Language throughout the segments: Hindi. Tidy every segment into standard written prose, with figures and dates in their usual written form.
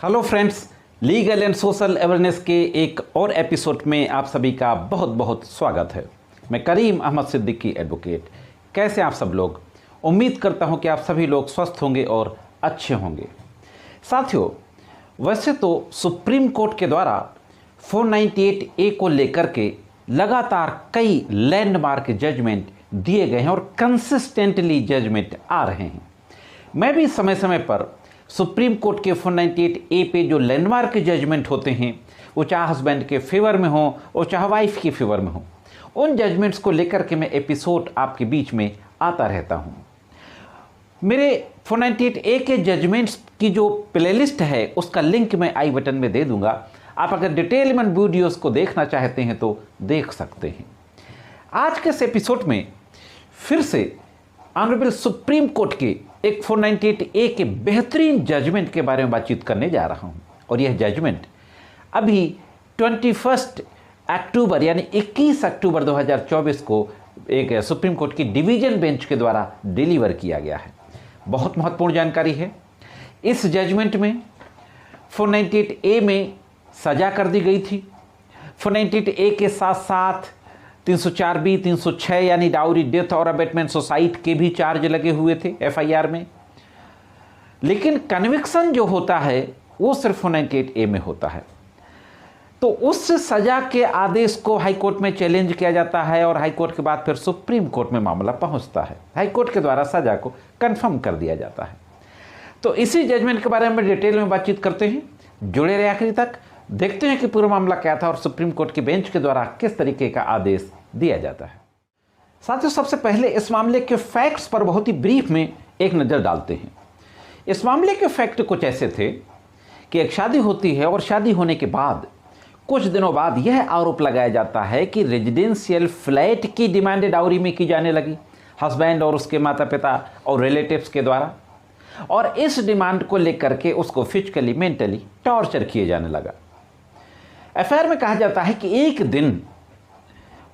Hello friends, legal and social awareness के एक और एपिसोड में आप सभी का बहुत बहुत स्वागत है। मैं करीम अहमद सिद्दीकी एडवोकेट। कैसे आप सब लोग? उम्मीद करता हूं कि आप सभी लोग स्वस्थ होंगे और अच्छे होंगे। साथियों, वैसे तो सुप्रीम कोर्ट के द्वारा 498A को लेकर के लगातार कई लैंडमार्क जजमेंट दिए गए हैं और कंसिस्टेंटली जजमेंट आ रहे हैं। मैं भी समय समय पर सुप्रीम कोर्ट के 498A पे जो लैंडमार्क जजमेंट होते हैं, वो चाहे हस्बैंड के फेवर में हो और चाहे वाइफ के फेवर में हो, उन जजमेंट्स को लेकर के मैं एपिसोड आपके बीच में आता रहता हूँ। मेरे 498A के जजमेंट्स की जो प्लेलिस्ट है उसका लिंक मैं आई बटन में दे दूंगा। आप अगर डिटेल में वीडियोस को देखना चाहते हैं तो देख सकते हैं। आज के इस एपिसोड में फिर से ऑनरेबल सुप्रीम कोर्ट के एक 498A के बेहतरीन जजमेंट के बारे में बातचीत करने जा रहा हूं। और यह जजमेंट अभी 21 अक्टूबर यानी 21 अक्टूबर 2024 को एक सुप्रीम कोर्ट की डिवीजन बेंच के द्वारा डिलीवर किया गया है। बहुत महत्वपूर्ण जानकारी है। इस जजमेंट में 498A में सजा कर दी गई थी। 498A के साथ साथ 304B, 306 यानी डाउरी, डेथ और अबेटमेंट सुसाइड के भी चार्ज लगे हुए थे FIR में। लेकिन कन्विक्शन जो होता है वो सिर्फ 498A में होता है। तो उस सजा के आदेश को हाई कोर्ट में चैलेंज किया जाता है और हाई कोर्ट के बाद फिर सुप्रीम कोर्ट में मामला पहुंचता है। हाई कोर्ट के द्वारा सजा को कंफर्म कर दिया जाता है। तो इसी जजमेंट के बारे में डिटेल में बातचीत करते हैं। जुड़े रहे आखिरी तक, देखते हैं कि पूरा मामला क्या था और सुप्रीम कोर्ट की बेंच के द्वारा किस तरीके का आदेश दिया जाता है। साथियों, सबसे पहले इस मामले के फैक्ट्स पर बहुत ही ब्रीफ में एक नज़र डालते हैं। इस मामले के फैक्ट कुछ ऐसे थे कि एक शादी होती है और शादी होने के बाद कुछ दिनों बाद यह आरोप लगाया जाता है कि रेजिडेंशियल फ्लैट की डिमांड डाउरी में की जाने लगी हस्बैंड और उसके माता पिता और रिलेटिव्स के द्वारा, और इस डिमांड को लेकर के उसको फिजिकली मेंटली टॉर्चर किए जाने लगा। FIR में कहा जाता है कि एक दिन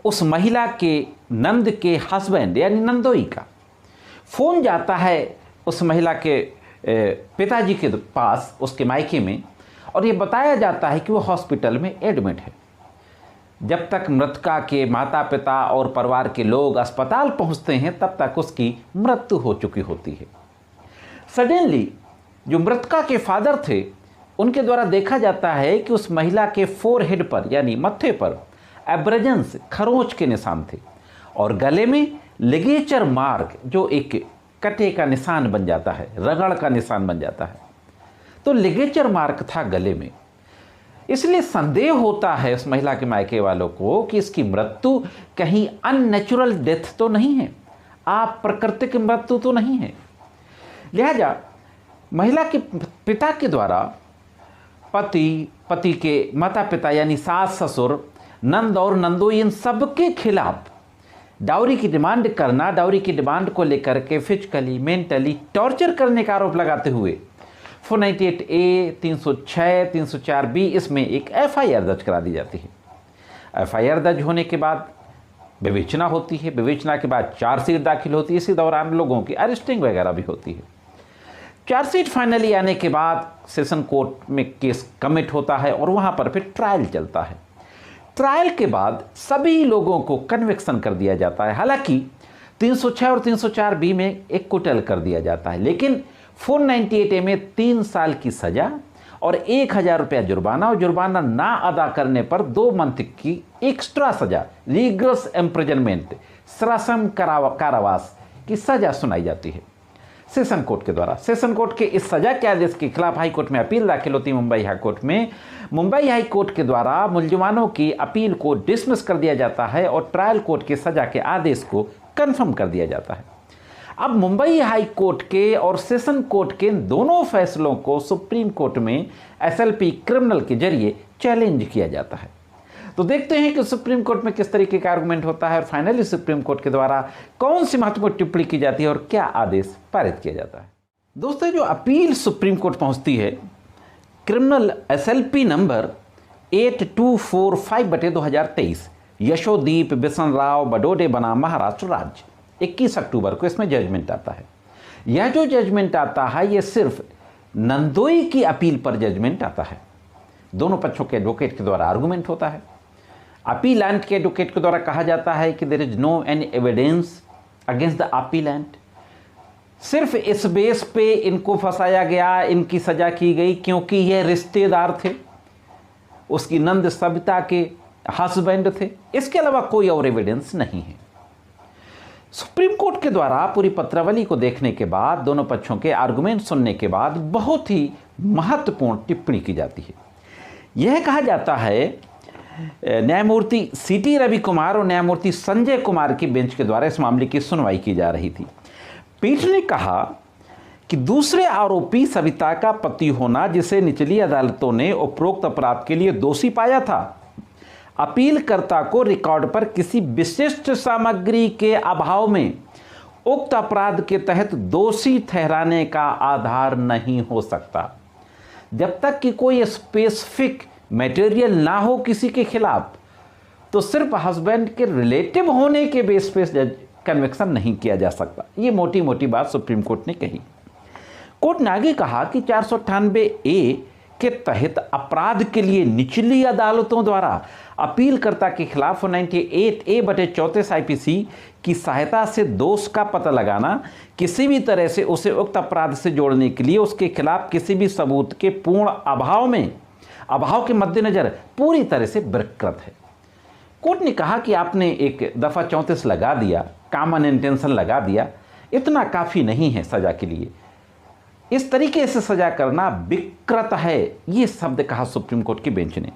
उस महिला के नंद के हस्बैंड यानी नंदोई का फोन जाता है उस महिला के पिताजी के पास, उसके मायके में, और ये बताया जाता है कि वो हॉस्पिटल में एडमिट है। जब तक मृतका के माता पिता और परिवार के लोग अस्पताल पहुंचते हैं तब तक उसकी मृत्यु हो चुकी होती है। सडनली जो मृतका के फादर थे उनके द्वारा देखा जाता है कि उस महिला के फोरहेड पर यानी मत्थे पर एब्रेजन्स, खरोंच के निशान थे और गले में लिगेचर मार्क, जो एक कटे का निशान बन जाता है, रगड़ का निशान बन जाता है। तो लिगेचर मार्क था गले में। इसलिए संदेह होता है उस महिला के मायके वालों को कि इसकी मृत्यु कहीं अननेचुरल डेथ तो नहीं है, अप्राकृतिक मृत्यु तो नहीं है। लिहाजा महिला के पिता के द्वारा पति के माता पिता यानी सास ससुर, नंद और नंदोई, इन सब के खिलाफ डाउरी की डिमांड करना, डाउरी की डिमांड को लेकर के फिजिकली मेंटली टॉर्चर करने का आरोप लगाते हुए 498A, 306, 304B इसमें एक FIR दर्ज करा दी जाती है। FIR दर्ज होने के बाद विवेचना होती है। विवेचना के बाद चार्जशीट दाखिल होती है। इसी दौरान लोगों की अरेस्टिंग वगैरह भी होती है। चार्जशीट फाइनली आने के बाद सेशन कोर्ट में केस कमिट होता है और वहाँ पर फिर ट्रायल चलता है। ट्रायल के बाद सभी लोगों को कन्विक्शन कर दिया जाता है। हालांकि 306 और 304B में एक्विटल कर दिया जाता है, लेकिन 498A में 3 साल की सजा और 1000 रुपया जुर्माना, और जुर्माना ना अदा करने पर 2 मंथ की एक्स्ट्रा सजा, लीगल इम्प्रिजनमेंट, सश्रम कारावास की सजा सुनाई जाती है सेशन कोर्ट के द्वारा। सेशन कोर्ट के इस सजा के आदेश के खिलाफ हाई कोर्ट में अपील दाखिल होती है मुंबई हाई कोर्ट में। मुंबई हाई कोर्ट के द्वारा मुलजिमानों की अपील को डिसमिस कर दिया जाता है और ट्रायल कोर्ट के सजा के आदेश को कंफर्म कर दिया जाता है। अब मुंबई हाई कोर्ट के और सेशन कोर्ट के दोनों फैसलों को सुप्रीम कोर्ट में SLP क्रिमिनल के जरिए चैलेंज किया जाता है। तो देखते हैं कि सुप्रीम कोर्ट में किस तरीके का आर्गुमेंट होता है और फाइनली सुप्रीम कोर्ट के द्वारा कौन सी महत्वपूर्ण टिप्पणी की जाती है और क्या आदेश पारित किया जाता है। दोस्तों, जो अपील सुप्रीम कोर्ट पहुंचती है criminal SLP number 8245/2023 Yashodeep Bishan Rao Badode बनाम महाराष्ट्र राज्य 21 अक्टूबर को इसमें जजमेंट आता है। यह जो जजमेंट आता है ये सिर्फ नंदोई की अपील पर जजमेंट आता है। दोनों पक्षों के एडवोकेट के द्वारा आर्गुमेंट होता है। अपीलेंट के एडवोकेट के द्वारा कहा जाता है कि there is no any evidence against the appellant. सिर्फ इस बेस पे इनको फंसाया गया, इनकी सजा की गई क्योंकि ये रिश्तेदार थे, उसकी नंद सविता के हस्बैंड थे। इसके अलावा कोई और एविडेंस नहीं है। सुप्रीम कोर्ट के द्वारा पूरी पत्रावली को देखने के बाद, दोनों पक्षों के आर्गुमेंट सुनने के बाद बहुत ही महत्वपूर्ण टिप्पणी की जाती है। यह कहा जाता है, न्यायमूर्ति सीटी रवि कुमार और न्यायमूर्ति संजय कुमार की बेंच के द्वारा इस मामले की सुनवाई की जा रही थी। पीठ ने कहा कि दूसरे आरोपी सविता का पति होना, जिसे निचली अदालतों ने उपरोक्त अपराध के लिए दोषी पाया था, अपीलकर्ता को रिकॉर्ड पर किसी विशिष्ट सामग्री के अभाव में उक्त अपराध के तहत दोषी ठहराने का आधार नहीं हो सकता। जब तक कि कोई स्पेसिफिक मटेरियल ना हो किसी के खिलाफ, तो सिर्फ हस्बैंड के रिलेटिव होने के बेस पे कन्विक्शन नहीं किया जा सकता। ये मोटी मोटी बात सुप्रीम कोर्ट ने कही। कोर्ट ने आगे कहा कि 498A के तहत अपराध के लिए निचली अदालतों द्वारा अपीलकर्ता के खिलाफ 98A/34 IPC की सहायता से दोष का पता लगाना, किसी भी तरह से उसे उक्त अपराध से जोड़ने के लिए उसके खिलाफ किसी भी सबूत के पूर्ण अभाव के मद्देनजर पूरी तरह से विकृत है। कोर्ट ने कहा कि आपने एक दफ़ा 34 लगा दिया, कॉमन इंटेंशन लगा दिया, इतना काफ़ी नहीं है सज़ा के लिए। इस तरीके से सज़ा करना विकृत है, ये शब्द कहा सुप्रीम कोर्ट की बेंच ने।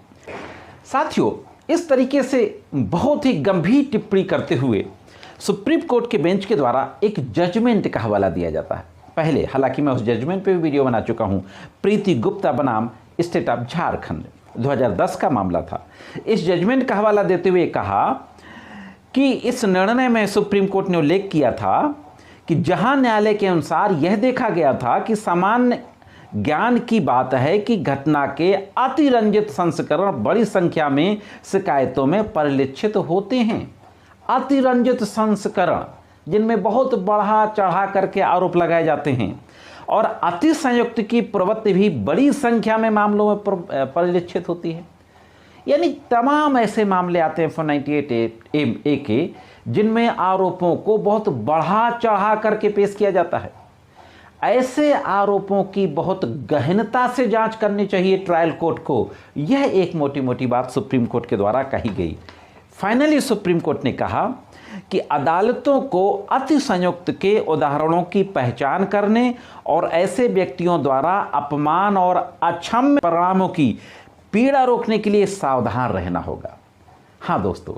साथियों, इस तरीके से बहुत ही गंभीर टिप्पणी करते हुए सुप्रीम कोर्ट के बेंच के द्वारा एक जजमेंट का हवाला दिया जाता है। पहले हालांकि मैं उस जजमेंट पे भी वीडियो बना चुका हूँ। प्रीति गुप्ता बनाम स्टेट ऑफ झारखंड, 2010 का मामला था। इस जजमेंट का हवाला देते हुए कहा कि इस निर्णय में सुप्रीम कोर्ट ने उल्लेख किया था कि जहां न्यायालय के अनुसार यह देखा गया था कि सामान्य ज्ञान की बात है कि घटना के अतिरंजित संस्करण बड़ी संख्या में शिकायतों में परिलक्षित होते हैं। अतिरंजित संस्करण, जिनमें बहुत बढ़ा चढ़ा करके आरोप लगाए जाते हैं, और अति संयुक्त की प्रवृत्ति भी बड़ी संख्या में मामलों में परिलक्षित होती है। यानी तमाम ऐसे मामले आते हैं 498A के, जिनमें आरोपों को बहुत बढ़ा चढ़ा करके पेश किया जाता है। ऐसे आरोपों की बहुत गहनता से जांच करनी चाहिए ट्रायल कोर्ट को। यह एक मोटी मोटी बात सुप्रीम कोर्ट के द्वारा कही गई। फाइनली सुप्रीम कोर्ट ने कहा कि अदालतों को अति संयुक्त के उदाहरणों की पहचान करने और ऐसे व्यक्तियों द्वारा अपमान और अक्षम्य परिणामों की पीड़ा रोकने के लिए सावधान रहना होगा। हाँ दोस्तों,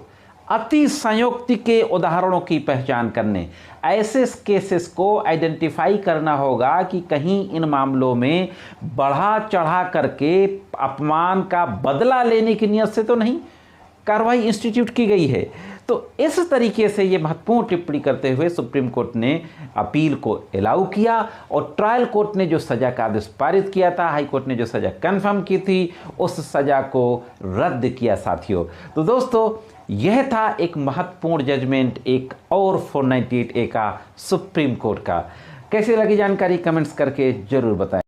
अति संयुक्ति के उदाहरणों की पहचान करने, ऐसे केसेस को आइडेंटिफाई करना होगा कि कहीं इन मामलों में बढ़ा चढ़ा करके अपमान का बदला लेने की नियत से तो नहीं कार्रवाई इंस्टीट्यूट की गई है। तो इस तरीके से ये महत्वपूर्ण टिप्पणी करते हुए सुप्रीम कोर्ट ने अपील को अलाउ किया और ट्रायल कोर्ट ने जो सज़ा का आदेश पारित किया था, हाई कोर्ट ने जो सज़ा कंफर्म की थी, उस सज़ा को रद्द किया साथियों। तो दोस्तों, यह था एक महत्वपूर्ण जजमेंट एक और 498A का सुप्रीम कोर्ट का। कैसी लगी जानकारी कमेंट्स करके जरूर बताएं।